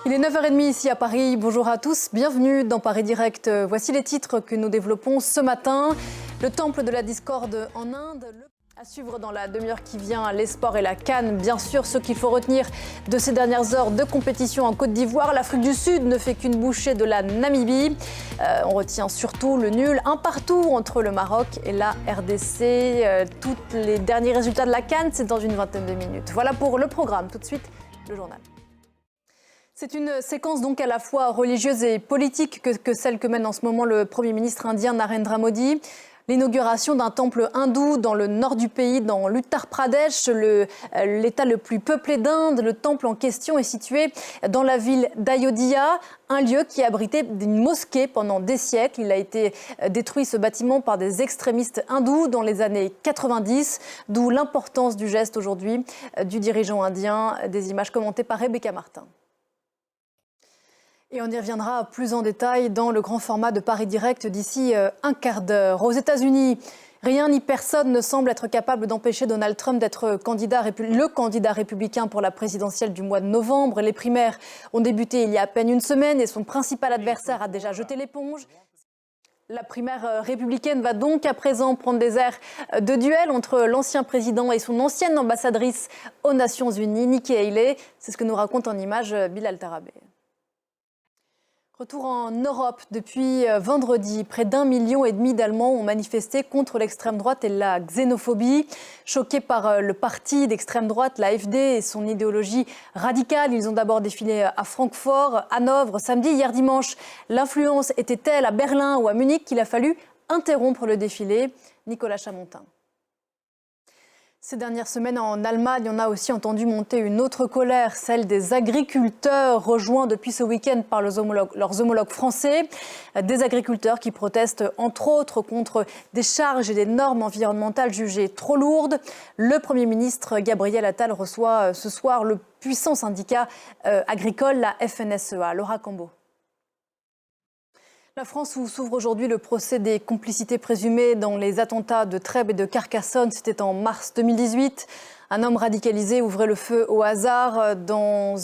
Il est 9h30 ici à Paris. Bonjour à tous, bienvenue dans Paris Direct. Voici les titres que nous développons ce matin. Le temple de la discorde en Inde. À suivre dans la demi-heure qui vient, les sports et la CAN. Bien sûr, ce qu'il faut retenir de ces dernières heures de compétition en Côte d'Ivoire. L'Afrique du Sud ne fait qu'une bouchée de la Namibie. On retient surtout le nul, un partout entre le Maroc et la RDC. Tous les derniers résultats de la CAN, c'est dans une vingtaine de minutes. Voilà pour le programme. Tout de suite, le journal. C'est une séquence donc à la fois religieuse et politique que celle que mène en ce moment le Premier ministre indien Narendra Modi. L'inauguration d'un temple hindou dans le nord du pays, dans l'Uttar Pradesh, l'état le plus peuplé d'Inde. Le temple en question est situé dans la ville d'Ayodhya, un lieu qui a abrité une mosquée pendant des siècles. Il a été détruit, ce bâtiment, par des extrémistes hindous dans les années 90, d'où l'importance du geste aujourd'hui du dirigeant indien. Des images commentées par Rebecca Martin. Et on y reviendra plus en détail dans le grand format de Paris Direct d'ici un quart d'heure. Aux États-Unis, rien ni personne ne semble être capable d'empêcher Donald Trump d'être le candidat républicain pour la présidentielle du mois de novembre. Les primaires ont débuté il y a à peine une semaine et son principal adversaire a déjà jeté l'éponge. La primaire républicaine va donc à présent prendre des airs de duel entre l'ancien président et son ancienne ambassadrice aux Nations Unies, Nikki Haley. C'est ce que nous raconte en images Bilal Tarabé. Retour en Europe. Depuis vendredi, près d'1,5 million d'Allemands ont manifesté contre l'extrême droite et la xénophobie. Choqués par le parti d'extrême droite, l'AfD, et son idéologie radicale, ils ont d'abord défilé à Francfort, Hanovre, samedi. Hier dimanche, l'influence était telle à Berlin ou à Munich qu'il a fallu interrompre le défilé. Nicolas Chamontin. Ces dernières semaines en Allemagne, on a aussi entendu monter une autre colère, celle des agriculteurs rejoints depuis ce week-end par leurs homologues français. Des agriculteurs qui protestent entre autres contre des charges et des normes environnementales jugées trop lourdes. Le Premier ministre Gabriel Attal reçoit ce soir le puissant syndicat agricole, la FNSEA. Laura Cambo. La France où s'ouvre aujourd'hui le procès des complicités présumées dans les attentats de Trèbes et de Carcassonne. C'était en mars 2018. Un homme radicalisé ouvrait le feu au hasard dans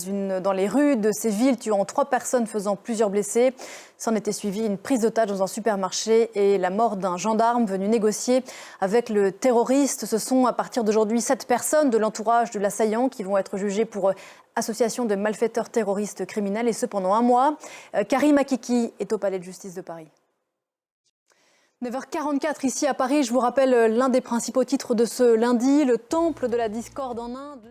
les rues de ces villes, tuant 3 personnes, faisant plusieurs blessés. S'en était suivi une prise d'otage dans un supermarché et la mort d'un gendarme venu négocier avec le terroriste. Ce sont à partir d'aujourd'hui 7 personnes de l'entourage de l'assaillant qui vont être jugées pour association de malfaiteurs terroristes criminels, et ce pendant 1 mois. Karim Akiki est au Palais de justice de Paris. 9h44 ici à Paris, je vous rappelle l'un des principaux titres de ce lundi, le temple de la discorde en Inde.